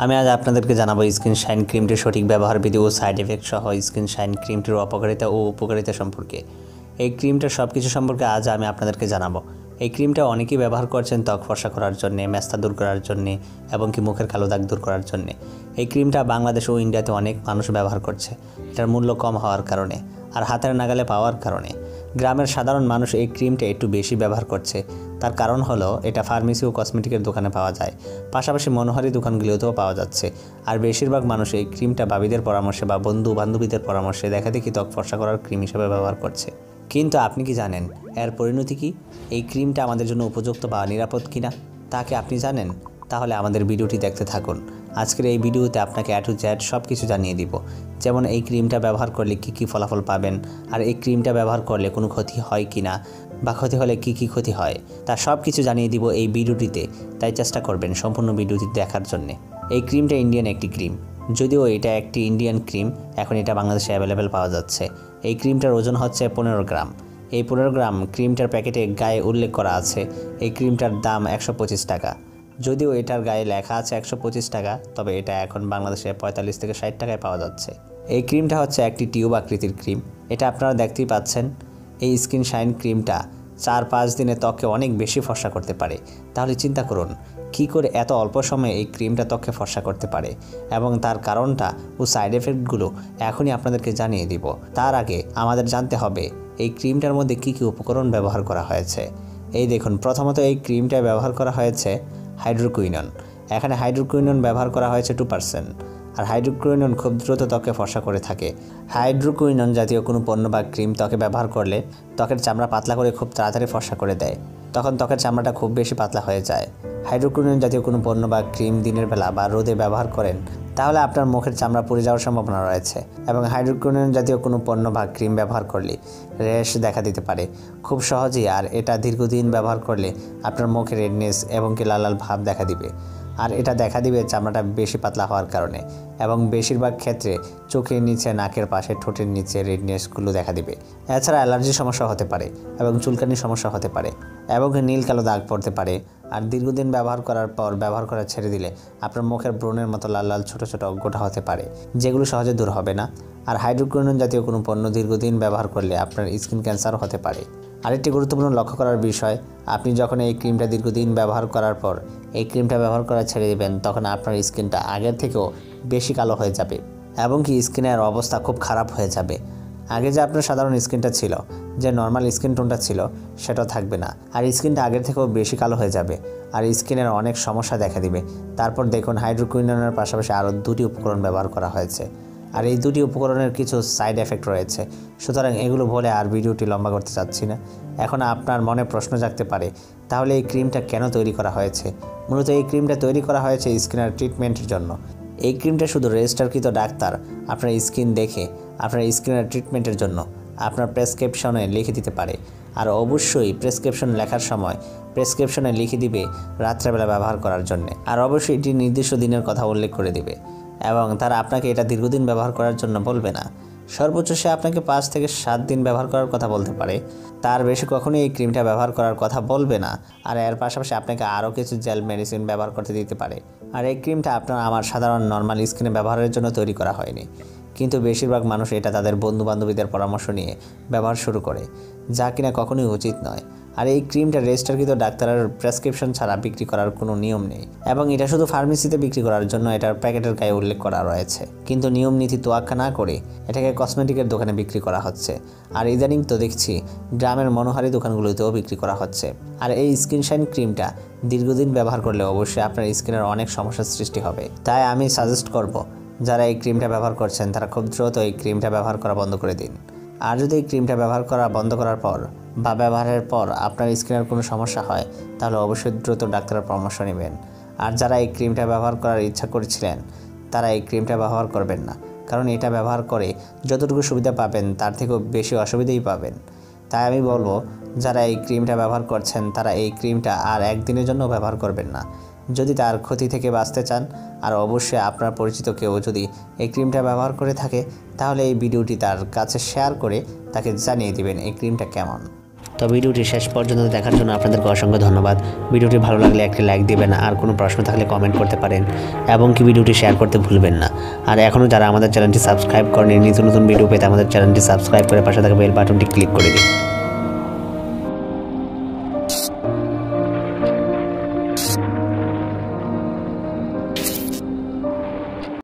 আমি আজ আপনাদেরকে জানাবো স্কিনশাইন ক্রিমটির সঠিক ব্যবহার বিধি ও সাইড এফেক্ট সহ স্কিনশাইন ক্রিমটির অপকারিতা ও উপকারিতা সম্পর্কে। এই ক্রিমটার সব কিছু সম্পর্কে আজ আমি আপনাদেরকে জানাবো। এই ক্রিমটা অনেকেই ব্যবহার করছেন ত্বক ফর্সা করার জন্য, মেস্তা দূর করার জন্য এবং কি মুখের কালো দাগ দূর করার জন্য। এই ক্রিমটা বাংলাদেশ ও ইন্ডিয়াতে অনেক মানুষ ব্যবহার করছে, এটার মূল্য কম হওয়ার কারণে আর হাতের নাগালে পাওয়ার কারণে। গ্রামের সাধারণ মানুষ এই ক্রিমটা একটু বেশি ব্যবহার করছে, তার কারণ হলো এটা ফার্মেসি ও কসমেটিকের দোকানে পাওয়া যায়, পাশাপাশি মনোহারি দোকানগুলোতেও পাওয়া যাচ্ছে। আর বেশিরভাগ মানুষ এই ক্রিমটা ভাবিদের পরামর্শে বা বন্ধু বান্ধবীদের পরামর্শে দেখাদেখি ত্বক ফর্সা করার ক্রিম হিসেবে ব্যবহার করছে। কিন্তু আপনি কি জানেন এর পরিণতি কী? এই ক্রিমটা আমাদের জন্য উপযুক্ত বা নিরাপদ কিনা তা কি আপনি জানেন? তাহলে আমাদের ভিডিওটি দেখতে থাকুন। আজকের এই ভিডিওতে আপনাকে A to Z সব কিছু জানিয়ে দিব, যেমন এই ক্রিমটা ব্যবহার করলে কী কী ফলাফল পাবেন, আর এই ক্রিমটা ব্যবহার করলে কোনো ক্ষতি হয় কি না, বা ক্ষতি হলে কী কী ক্ষতি হয় তা সব কিছু জানিয়ে দিব এই ভিডিওটিতে। তাই চেষ্টা করবেন সম্পূর্ণ ভিডিওটি দেখার জন্যে। এই ক্রিমটা ইন্ডিয়ান একটি ক্রিম, যদিও এটা একটি ইন্ডিয়ান ক্রিম, এখন এটা বাংলাদেশে অ্যাভেলেবেল পাওয়া যাচ্ছে। এই ক্রিমটার ওজন হচ্ছে 15 গ্রাম। এই 15 গ্রাম ক্রিমটার প্যাকেটে গায়ে উল্লেখ করা আছে এই ক্রিমটার দাম 125 টাকা। যদিও এটার গায়ে লেখা আছে 125 টাকা, তবে এটা এখন বাংলাদেশে 45 থেকে 60 টাকায় পাওয়া যাচ্ছে। এই ক্রিমটা হচ্ছে একটি টিউব আকৃতির ক্রিম, এটা আপনারা দেখতেই পাচ্ছেন। এই স্কিনশাইন ক্রিমটা 4-5 দিনে ত্বকে অনেক বেশি ফর্সা করতে পারে। তাহলে চিন্তা করুন কী করে এত অল্প সময়ে এই ক্রিমটা ত্বকে ফর্সা করতে পারে, এবং তার কারণটা ও সাইড এফেক্টগুলো এখনই আপনাদেরকে জানিয়ে দিব। তার আগে আমাদের জানতে হবে এই ক্রিমটার মধ্যে কী কী উপকরণ ব্যবহার করা হয়েছে। এই দেখুন, প্রথমত এই ক্রিমটা ব্যবহার করা হয়েছে হাইড্রোকুইনন। এখানে হাইড্রোকুইনন ব্যবহার করা হয়েছে 2%। আর হাইড্রোকুইনন খুব দ্রুত ত্বকে ফর্সা করে থাকে। হাইড্রোকুইনন জাতীয় কোনো পণ্য বা ক্রিম ত্বকে ব্যবহার করলে ত্বকের চামড়া পাতলা করে খুব তাড়াতাড়ি ফর্সা করে দেয়, তখন ত্বকের চামড়াটা খুব বেশি পাতলা হয়ে যায়। হাইড্রোকুইনন জাতীয় কোনো পণ্য বা ক্রিম দিনের বেলা বা রোদে ব্যবহার করেন তাহলে আপনার মুখের চামড়া পুড়ে যাওয়ার সম্ভাবনা রয়েছে, এবং হাইড্রোকুইনন জাতীয় কোনো পণ্য বা ক্রিম ব্যবহার করলে র্যাশ দেখা দিতে পারে খুব সহজেই। আর এটা দীর্ঘদিন ব্যবহার করলে আপনার মুখে রেডনেস এবং কি লাল লাল ভাব দেখা দিবে। আর এটা দেখা দিবে চামড়াটা বেশি পাতলা হওয়ার কারণে, এবং বেশিরভাগ ক্ষেত্রে চোখের নিচে, নাকের পাশে, ঠোঁটের নিচে রেডনেসগুলো দেখা দিবে। এছাড়া অ্যালার্জির সমস্যা হতে পারে, এবং চুলকানির সমস্যা হতে পারে, এবং নীল কালো দাগ পড়তে পারে। আর দীর্ঘদিন ব্যবহার করার পর ব্যবহার করা ছেড়ে দিলে আপনার মুখের ব্রণের মতো লাল লাল ছোটো ছোটো গোটা হতে পারে, যেগুলো সহজে দূর হবে না। আর হাইড্রোকুইনন জাতীয় কোনো পণ্য দীর্ঘদিন ব্যবহার করলে আপনার স্কিন ক্যান্সারও হতে পারে। আরেকটি গুরুত্বপূর্ণ লক্ষ্য করার বিষয়, আপনি যখন এই ক্রিমটা দীর্ঘদিন ব্যবহার করার পর এই ক্রিমটা ব্যবহার করা ছেড়ে দেবেন, তখন আপনার স্কিনটা আগের থেকেও বেশি কালো হয়ে যাবে, এবং কি স্কিনের অবস্থা খুব খারাপ হয়ে যাবে। আগে যে আপনার সাধারণ স্কিনটা ছিল, যে নর্মাল স্কিন টোনটা ছিল, সেটাও থাকবে না। আর স্কিনটা আগের থেকেও বেশি কালো হয়ে যাবে, আর স্কিনের অনেক সমস্যা দেখা দিবে। তারপর দেখুন, হাইড্রোকুইননের পাশাপাশি আরও 2টি উপকরণ ব্যবহার করা হয়েছে, আর এই 2টি উপকরণের কিছু সাইড এফেক্ট রয়েছে। সুতরাং এগুলো বলে আর ভিডিওটি লম্বা করতে চাচ্ছি না। এখন আপনার মনে প্রশ্ন জাগতে পারে, তাহলে এই ক্রিমটা কেন তৈরি করা হয়েছে? মূলত এই ক্রিমটা তৈরি করা হয়েছে স্কিনের ট্রিটমেন্টের জন্য। এই ক্রিমটা শুধু রেজিস্টারকৃত ডাক্তার আপনার স্কিন দেখে আপনার স্কিনের ট্রিটমেন্টের জন্য আপনার প্রেসক্রিপশনে লিখে দিতে পারে। আর অবশ্যই প্রেসক্রিপশন লেখার সময় প্রেসক্রিপশনে লিখে দিবে রাত্রেবেলা ব্যবহার করার জন্য। আর অবশ্যই এটি নির্দিষ্ট দিনের কথা উল্লেখ করে দিবে, এবং তারা আপনাকে এটা দীর্ঘদিন ব্যবহার করার জন্য বলবে না। সর্বোচ্চ সে আপনাকে 5 থেকে 7 দিন ব্যবহার করার কথা বলতে পারে, তার বেশি কখনোই এই ক্রিমটা ব্যবহার করার কথা বলবে না। আর এর পাশাপাশি আপনাকে আরও কিছু জেল মেডিসিন ব্যবহার করতে দিতে পারে। আর এই ক্রিমটা আপনার আমার সাধারণ নর্মাল স্কিনে ব্যবহারের জন্য তৈরি করা হয়নি, কিন্তু বেশিরভাগ মানুষ এটা তাদের বন্ধু বান্ধবীদের পরামর্শ নিয়ে ব্যবহার শুরু করে, যা কিনা কখনোই উচিত নয়। আর এই ক্রিমটা রেজিস্টারকৃত ডাক্তারের প্রেসক্রিপশন ছাড়া বিক্রি করার কোনো নিয়ম নেই, এবং এটা শুধু ফার্মেসিতে বিক্রি করার জন্য এটার প্যাকেটের গায়ে উল্লেখ করা রয়েছে। কিন্তু নিয়ম নীতি তোয়াক্কা না করে এটাকে কসমেটিকের দোকানে বিক্রি করা হচ্ছে। আর ইদানিং তো দেখছি গ্রামের মনোহারি দোকানগুলোতেও বিক্রি করা হচ্ছে। আর এই স্কিনশাইন ক্রিমটা দীর্ঘদিন ব্যবহার করলে অবশ্যই আপনার স্কিনের অনেক সমস্যার সৃষ্টি হবে। তাই আমি সাজেস্ট করব, যারা এই ক্রিমটা ব্যবহার করছেন তারা খুব দ্রুত এই ক্রিমটা ব্যবহার করা বন্ধ করে দিন। আর যদি এই ক্রিমটা ব্যবহার করা বন্ধ করার পর বা ব্যবহারের পর আপনার স্কিনের কোনো সমস্যা হয়, তাহলে অবশ্যই দ্রুত ডাক্তারের পরামর্শ নেবেন। আর যারা এই ক্রিমটা ব্যবহার করার ইচ্ছা করেছিলেন তারা এই ক্রিমটা ব্যবহার করবেন না, কারণ এটা ব্যবহার করে যতটুকু সুবিধা পাবেন তার থেকেও বেশি অসুবিধাই পাবেন। তাই আমি বলবো, যারা এই ক্রিমটা ব্যবহার করছেন তারা এই ক্রিমটা আর একদিনের জন্য ব্যবহার করবেন না, যদি তার ক্ষতি থেকে বাঁচতে চান। আর অবশ্যই আপনার পরিচিত কেউ যদি এই ক্রিমটা ব্যবহার করে থাকে, তাহলে এই ভিডিওটি তার কাছে শেয়ার করে তাকে জানিয়ে দিবেন এই ক্রিমটা কেমন। তো ভিডিওটি শেষ পর্যন্ত দেখার জন্য আপনাদেরকে অসংখ্য ধন্যবাদ। ভিডিওটি ভালো লাগলে একটি লাইক দিবেন, আর কোনো প্রশ্ন থাকলে কমেন্ট করতে পারেন এবং কি ভিডিওটি শেয়ার করতে ভুলবেন না। আর এখনও যারা আমাদের চ্যানেলটি সাবস্ক্রাইব করেনি, নতুন নতুন ভিডিও পেতে আমাদের চ্যানেলটি সাবস্ক্রাইব করে পাশে থাকা বেল বাটনটি ক্লিক করে দিন।